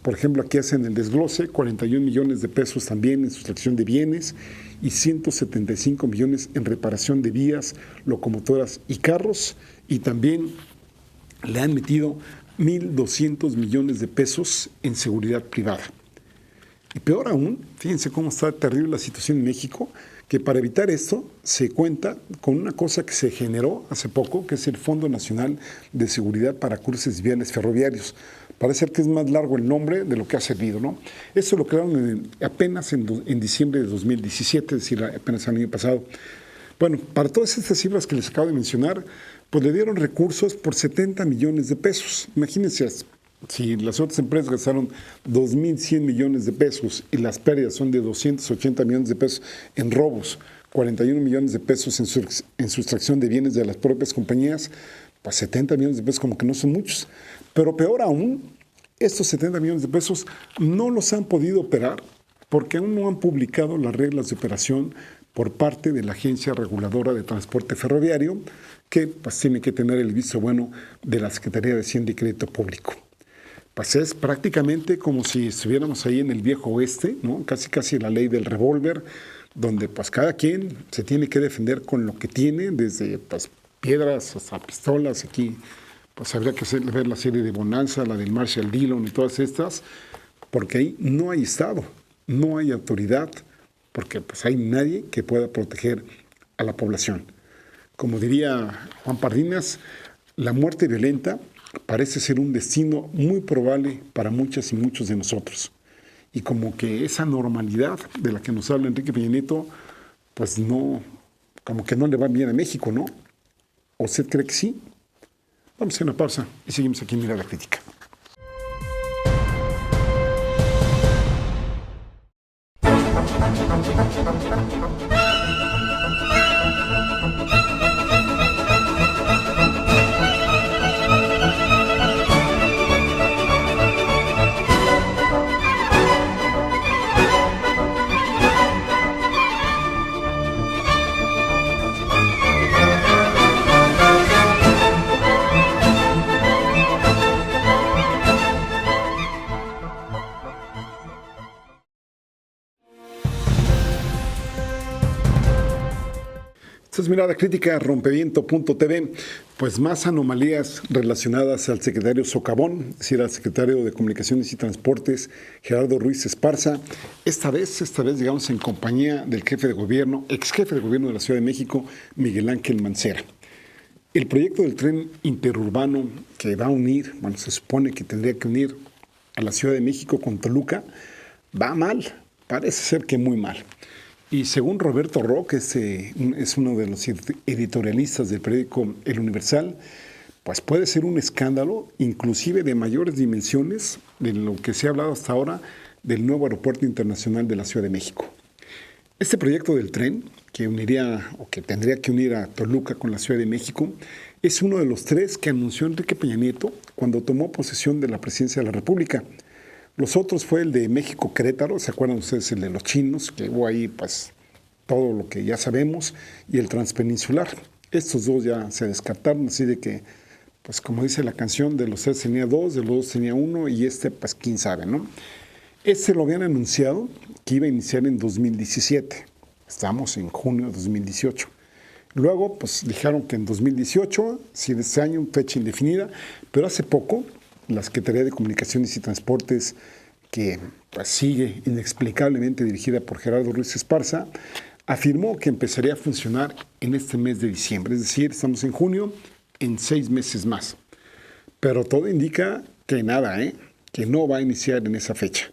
Por ejemplo, aquí hacen el desglose, 41 millones de pesos también en sustracción de bienes y 175 millones en reparación de vías, locomotoras y carros. Y también le han metido 1.200 millones de pesos en seguridad privada. Y peor aún, fíjense cómo está terrible la situación en México, que para evitar esto se cuenta con una cosa que se generó hace poco, que es el Fondo Nacional de Seguridad para Cruces Viales Ferroviarios. Parece que es más largo el nombre de lo que ha servido, ¿no? Eso lo crearon apenas en diciembre de 2017, es decir, apenas el año pasado. Bueno, para todas estas cifras que les acabo de mencionar, pues le dieron recursos por 70 millones de pesos. Imagínense, si las otras empresas gastaron 2.100 millones de pesos y las pérdidas son de 280 millones de pesos en robos, 41 millones de pesos en sustracción de bienes de las propias compañías, pues 70 millones de pesos como que no son muchos. Pero peor aún, estos 70 millones de pesos no los han podido operar porque aún no han publicado las reglas de operación por parte de la Agencia Reguladora de Transporte Ferroviario, que pues tiene que tener el visto bueno de la Secretaría de Hacienda y Crédito Público. Pues es prácticamente como si estuviéramos ahí en el viejo oeste, ¿no? Casi la ley del revólver, donde pues cada quien se tiene que defender con lo que tiene, desde pues, piedras hasta pistolas. Aquí pues habría que ver la serie de Bonanza, la del Marshall Dillon y todas estas, porque ahí no hay Estado, no hay autoridad, porque pues hay nadie que pueda proteger a la población. Como diría Juan Pardinas, la muerte violenta parece ser un destino muy probable para muchas y muchos de nosotros. Y como que esa normalidad de la que nos habla Enrique Peña Nieto, pues no, como que no le va bien a México, ¿no? ¿O usted cree que sí? Vamos a hacer una pausa y seguimos aquí en Mirada Crítica. Esta es Mirada Crítica, rompeviento.tv. Pues más anomalías relacionadas al secretario Socavón, es decir, al secretario de Comunicaciones y Transportes, Gerardo Ruiz Esparza. Esta vez llegamos en compañía del jefe de gobierno, ex jefe de gobierno de la Ciudad de México, Miguel Ángel Mancera. El proyecto del tren interurbano que va a unir, bueno, se supone que tendría que unir a la Ciudad de México con Toluca, va mal, parece ser que muy mal. Y según Roberto Ro, que es uno de los editorialistas del periódico El Universal, pues puede ser un escándalo, inclusive de mayores dimensiones de lo que se ha hablado hasta ahora del nuevo aeropuerto internacional de la Ciudad de México. Este proyecto del tren, que uniría o que tendría que unir a Toluca con la Ciudad de México, es uno de los 3 que anunció Enrique Peña Nieto cuando tomó posesión de la presidencia de la República. Los otros fue el de México-Querétaro, ¿se acuerdan ustedes? El de los chinos, que hubo ahí pues todo lo que ya sabemos, y el transpeninsular. Estos 2 ya se descartaron, así de que, pues como dice la canción, de los 3 tenía 2, de los 2 tenía 1, y pues quién sabe, ¿no? Lo habían anunciado que iba a iniciar en 2017. Estamos en junio de 2018. Luego, pues dijeron que en 2018, sí, de este año, fecha indefinida, pero hace poco la Secretaría de Comunicaciones y Transportes, que pues, sigue inexplicablemente dirigida por Gerardo Ruiz Esparza, afirmó que empezaría a funcionar en este mes de diciembre. Es decir, estamos en junio, en 6 meses más. Pero todo indica que nada, que no va a iniciar en esa fecha.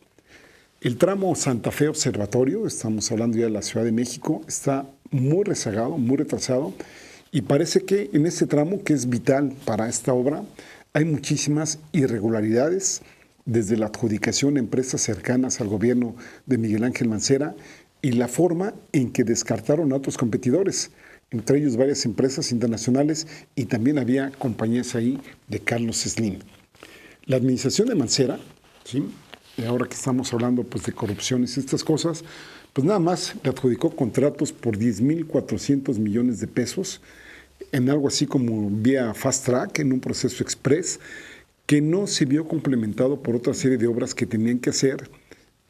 El tramo Santa Fe Observatorio, estamos hablando ya de la Ciudad de México, está muy rezagado, muy retrasado, y parece que en este tramo, que es vital para esta obra, hay muchísimas irregularidades, desde la adjudicación a empresas cercanas al gobierno de Miguel Ángel Mancera y la forma en que descartaron a otros competidores, entre ellos varias empresas internacionales, y también había compañías ahí de Carlos Slim. La administración de Mancera, ¿sí? Y ahora que estamos hablando pues, de corrupciones y estas cosas, pues nada más le adjudicó contratos por 10,400 millones de pesos en algo así como vía fast track, en un proceso express, que no se vio complementado por otra serie de obras que tenían que hacer,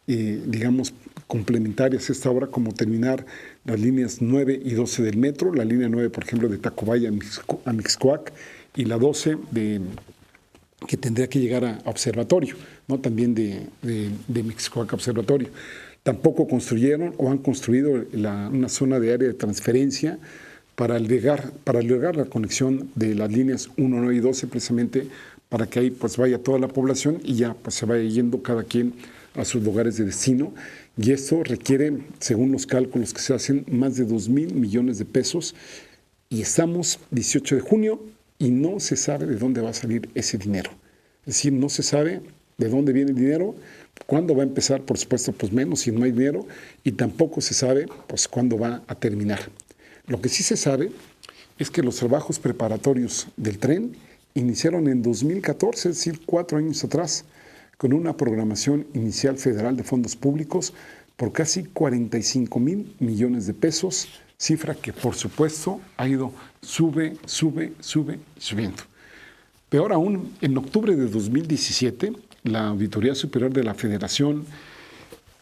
digamos, complementarias a esta obra, como terminar las líneas 9 y 12 del metro, la línea 9, por ejemplo, de Tacubaya a Mixcoac, y la 12 que tendría que llegar a Observatorio, ¿no? También de Mixcoac a Observatorio. Tampoco construyeron o han construido una zona de área de transferencia para lograr la conexión de las líneas 1, 9 y 12, precisamente para que ahí pues vaya toda la población y ya pues se vaya yendo cada quien a sus lugares de destino. Y esto requiere, según los cálculos que se hacen, más de 2,000 millones de pesos. Y estamos 18 de junio y no se sabe de dónde va a salir ese dinero. Es decir, no se sabe de dónde viene el dinero, cuándo va a empezar, por supuesto, pues menos si no hay dinero, y tampoco se sabe pues cuándo va a terminar. Lo que sí se sabe es que los trabajos preparatorios del tren iniciaron en 2014, es decir, 4 años atrás, con una programación inicial federal de fondos públicos por casi 45,000 millones de pesos, cifra que por supuesto ha ido subiendo. Peor aún, en octubre de 2017, la Auditoría Superior de la Federación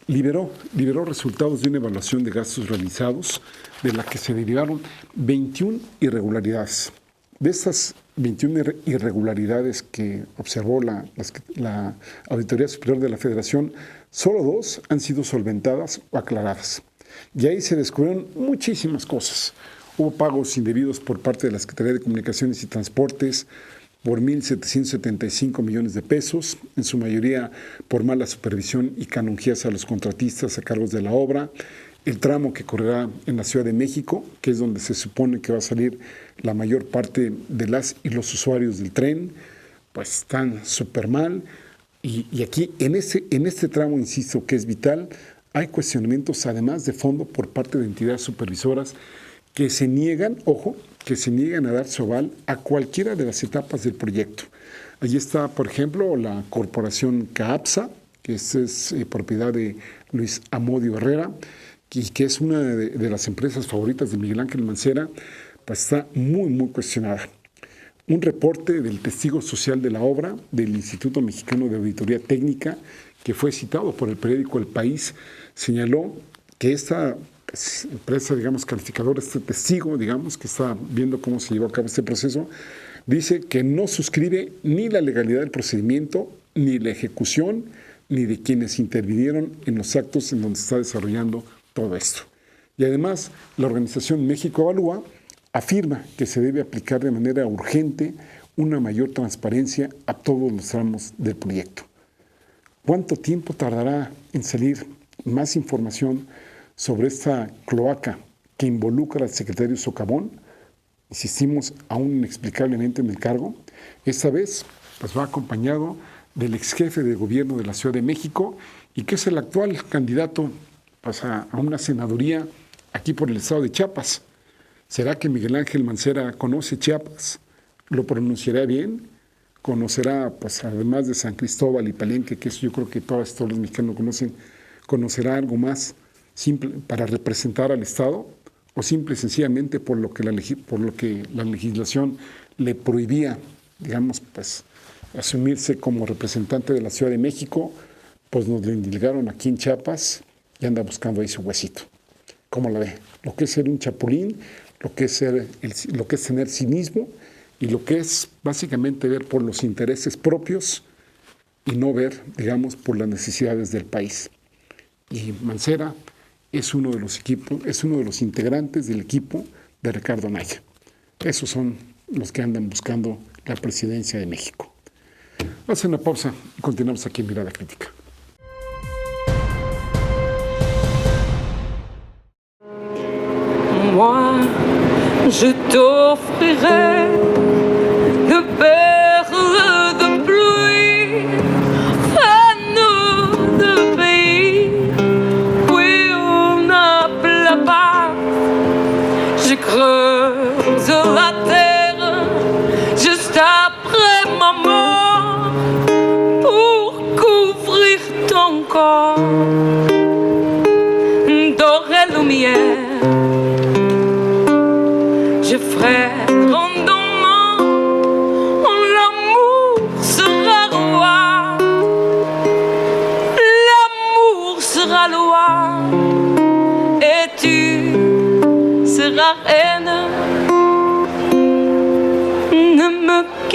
liberó resultados de una evaluación de gastos realizados, de la que se derivaron 21 irregularidades. De estas 21 irregularidades que observó la Auditoría Superior de la Federación, solo 2 han sido solventadas o aclaradas. Y ahí se descubrieron muchísimas cosas. Hubo pagos indebidos por parte de la Secretaría de Comunicaciones y Transportes por 1,775 millones de pesos, en su mayoría por mala supervisión y canonjías a los contratistas a cargos de la obra. El tramo que correrá en la Ciudad de México, que es donde se supone que va a salir la mayor parte de las y los usuarios del tren, pues están súper mal. Y aquí, en este tramo, insisto, que es vital, hay cuestionamientos además de fondo por parte de entidades supervisoras que se niegan, que se niegan a dar su aval a cualquiera de las etapas del proyecto. Allí está, por ejemplo, la corporación CAAPSA, que es propiedad de Luis Amodio Herrera, y que es una de las empresas favoritas de Miguel Ángel Mancera, pues está muy, muy cuestionada. Un reporte del testigo social de la obra del Instituto Mexicano de Auditoría Técnica, que fue citado por el periódico El País, señaló que esta empresa, digamos, calificadora, este testigo, digamos, que está viendo cómo se llevó a cabo este proceso, dice que no suscribe ni la legalidad del procedimiento, ni la ejecución, ni de quienes intervinieron en los actos en donde se está desarrollando todo esto. Y además, la organización México Evalúa afirma que se debe aplicar de manera urgente una mayor transparencia a todos los tramos del proyecto. ¿Cuánto tiempo tardará en salir más información sobre esta cloaca que involucra al secretario Socavón? Insistimos aún inexplicablemente en el cargo. Esta vez pues va acompañado del ex jefe de gobierno de la Ciudad de México y que es el actual candidato pues, a una senaduría aquí por el estado de Chiapas. ¿Será que Miguel Ángel Mancera conoce Chiapas? ¿Lo pronunciará bien? ¿Conocerá, pues, además de San Cristóbal y Palenque, que eso yo creo que todos los mexicanos conocen, conocerá algo más simple para representar al Estado? ¿O simple y sencillamente por lo que la legislación le prohibía, digamos, pues, asumirse como representante de la Ciudad de México, pues nos lo indilgaron aquí en Chiapas y anda buscando ahí su huesito? ¿Cómo la ve? Lo que es ser un chapulín, lo que es tener cinismo y lo que es básicamente ver por los intereses propios y no ver, digamos, por las necesidades del país. Y Mancera es uno de los integrantes del equipo de Ricardo Anaya. Esos son los que andan buscando la presidencia de México. Vamos a hacer una pausa y continuamos aquí en Mirada Crítica.
Moi, je t'offrirai de perles de pluie, fanaux de pays où on ne pleut pas. Je creuse la terre juste après ma mort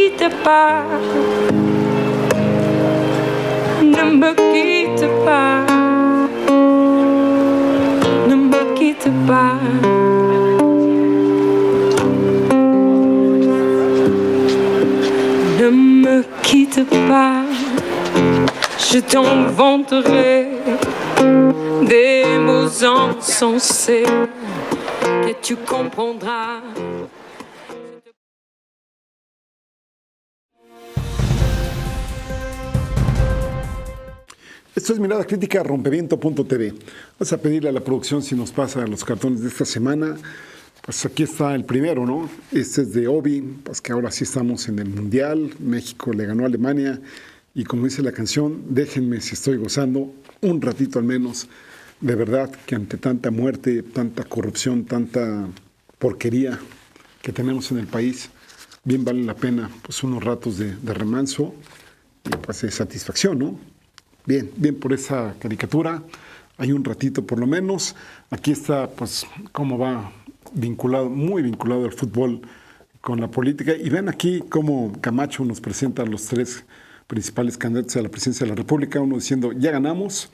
quitte pas, ne me quitte pas, ne me quitte pas. Ne me quitte pas, je t'inventerai des mots insensés que tu comprendras.
Esto es Mirada Crítica, Rompeviento.tv. Vamos a pedirle a la producción si nos pasa los cartones de esta semana. Pues aquí está el primero, ¿no? Este es de Obi, pues que ahora sí estamos en el Mundial. México le ganó a Alemania. Y como dice la canción, déjenme si estoy gozando un ratito al menos. De verdad que ante tanta muerte, tanta corrupción, tanta porquería que tenemos en el país, bien vale la pena pues unos ratos de remanso y pues de satisfacción, ¿no? Bien, bien por esa caricatura. Hay un ratito por lo menos. Aquí está pues cómo va vinculado, muy vinculado al fútbol con la política. Y ven aquí cómo Camacho nos presenta a los tres principales candidatos a la presidencia de la República. Uno diciendo, ya ganamos.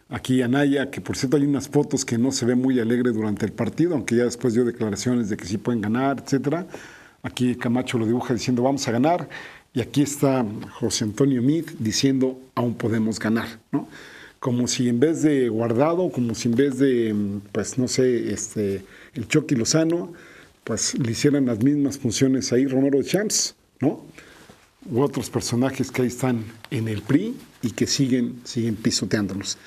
Aquí Anaya, que por cierto hay unas fotos que no se ve muy alegre durante el partido, aunque ya después dio declaraciones de que sí pueden ganar, etcétera. Aquí Camacho lo dibuja diciendo, vamos a ganar. Y aquí está José Antonio Meade diciendo, aún podemos ganar, ¿no? Como si en vez de Guardado, como si en vez de, pues no sé, el Chucky Lozano, pues le hicieran las mismas funciones ahí Romero Champs, ¿no? U otros personajes que ahí están en el PRI y que siguen pisoteándonos.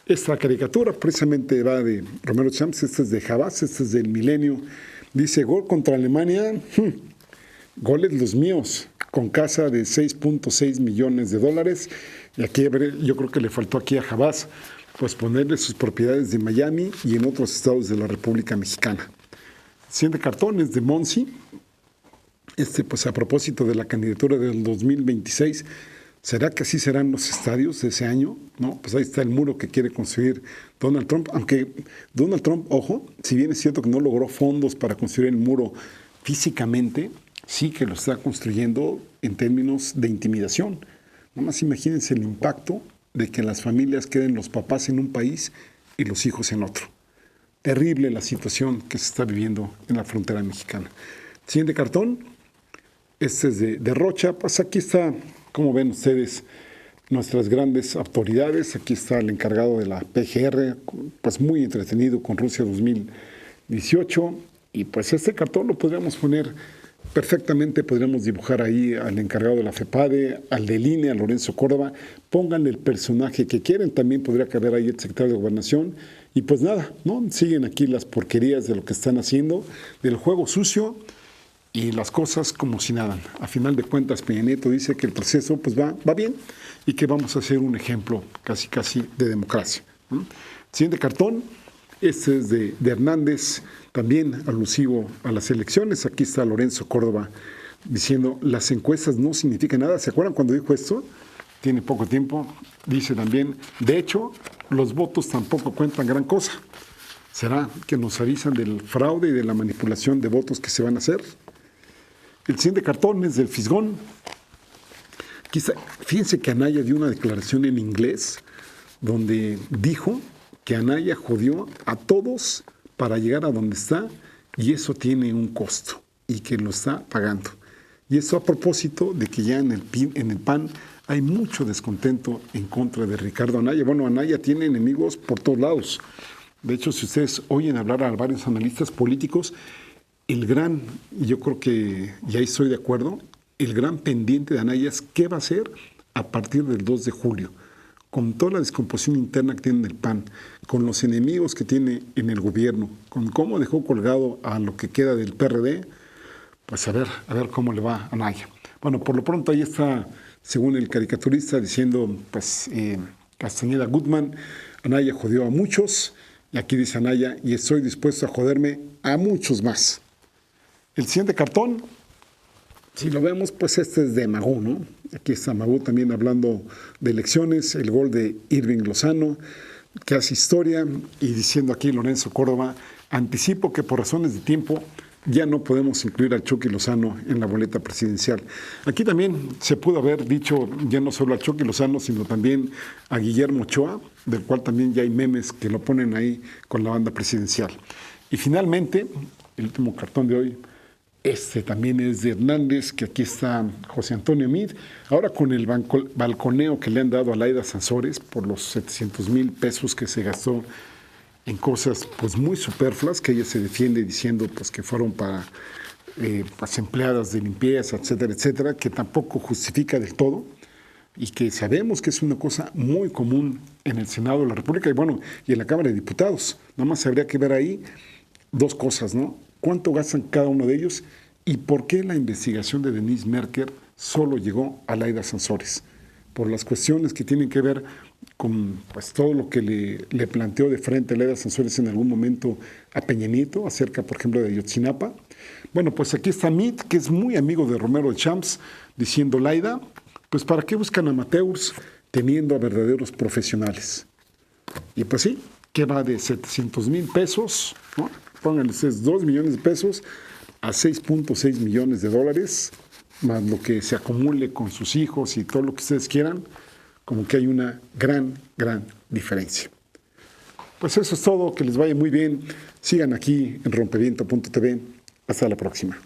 Esta caricatura precisamente va de Romero Champs, esta es de Habas, esta es del Milenio. Dice, gol contra Alemania, goles los míos, con casa de $6.6 millones. Y aquí yo creo que le faltó aquí a Habas pues ponerle sus propiedades de Miami y en otros estados de la República Mexicana. Siguiente cartón es de Monsi. Pues a propósito de la candidatura del 2026, ¿será que así serán los estadios de ese año? No, pues ahí está el muro que quiere construir Donald Trump, aunque Donald Trump, ojo, si bien es cierto que no logró fondos para construir el muro físicamente, sí que lo está construyendo en términos de intimidación. Nomás imagínense el impacto de que las familias queden los papás en un país y los hijos en otro. Terrible la situación que se está viviendo en la frontera mexicana. Siguiente cartón. Este es de Rocha. Pues aquí está, como ven ustedes, nuestras grandes autoridades. Aquí está el encargado de la PGR, pues muy entretenido con Rusia 2018. Y pues este cartón lo podríamos poner perfectamente, podríamos dibujar ahí al encargado de la FEPADE, al del INE, a Lorenzo Córdoba. Pónganle el personaje que quieren. También podría caber ahí el secretario de Gobernación. Y pues nada, ¿no? Siguen aquí las porquerías de lo que están haciendo, del juego sucio y las cosas como si nada. A final de cuentas, Peña Nieto dice que el proceso pues va bien y que vamos a hacer un ejemplo casi de democracia, ¿no? Siguiente cartón, este es de Hernández, también alusivo a las elecciones. Aquí está Lorenzo Córdoba diciendo, las encuestas no significan nada. ¿Se acuerdan cuando dijo esto? Tiene poco tiempo. Dice también, de hecho, los votos tampoco cuentan gran cosa. ¿Será que nos avisan del fraude y de la manipulación de votos que se van a hacer? El siguiente cartón es del Fisgón. Quizá, fíjense que Anaya dio una declaración en inglés donde dijo que Anaya jodió a todos para llegar a donde está y eso tiene un costo y que lo está pagando. Y eso a propósito de que ya en el PAN hay mucho descontento en contra de Ricardo Anaya. Bueno, Anaya tiene enemigos por todos lados. De hecho, si ustedes oyen hablar a varios analistas políticos, yo creo que, y ahí estoy de acuerdo, el gran pendiente de Anaya es qué va a hacer a partir del 2 de julio. Con toda la descomposición interna que tiene en el PAN, con los enemigos que tiene en el gobierno, con cómo dejó colgado a lo que queda del PRD, pues a ver cómo le va a Anaya. Bueno, por lo pronto ahí está, según el caricaturista, diciendo, pues, Castañeda Guzmán, Anaya jodió a muchos, y aquí dice Anaya, y estoy dispuesto a joderme a muchos más. El siguiente cartón, si lo vemos, pues este es de Magú, ¿no? Aquí está Magú también hablando de elecciones, el gol de Irving Lozano, que hace historia, y diciendo aquí Lorenzo Córdoba, anticipo que por razones de tiempo ya no podemos incluir al Chucky Lozano en la boleta presidencial. Aquí también se pudo haber dicho ya no solo al Chucky Lozano, sino también a Guillermo Ochoa, del cual también ya hay memes que lo ponen ahí con la banda presidencial. Y finalmente, el último cartón de hoy, este también es de Hernández, que aquí está José Antonio Meade. Ahora con el balconeo que le han dado a Laida Sansores por los 700,000 pesos que se gastó en cosas pues muy superfluas, que ella se defiende diciendo pues que fueron para las empleadas de limpieza, etcétera, etcétera, que tampoco justifica del todo y que sabemos que es una cosa muy común en el Senado de la República y bueno, y en la Cámara de Diputados. Nada más habría que ver ahí dos cosas, ¿no? ¿Cuánto gastan cada uno de ellos y por qué la investigación de Denise Merker solo llegó a Laida Sansores? Por las cuestiones que tienen que ver con pues, todo lo que le planteó de frente a Laida Sansores en algún momento a Peña Nieto, acerca, por ejemplo, de Ayotzinapa. Bueno, pues aquí está Meade, que es muy amigo de Romero de Champs, diciendo, Laida, pues ¿para qué buscan amateurs teniendo a verdaderos profesionales? Y pues sí, que va de 700,000 pesos, ¿no? Pónganle ustedes 2 millones de pesos a 6.6 millones de dólares, más lo que se acumule con sus hijos y todo lo que ustedes quieran, como que hay una gran diferencia. Pues eso es todo, que les vaya muy bien. Sigan aquí en rompeviento.tv. Hasta la próxima.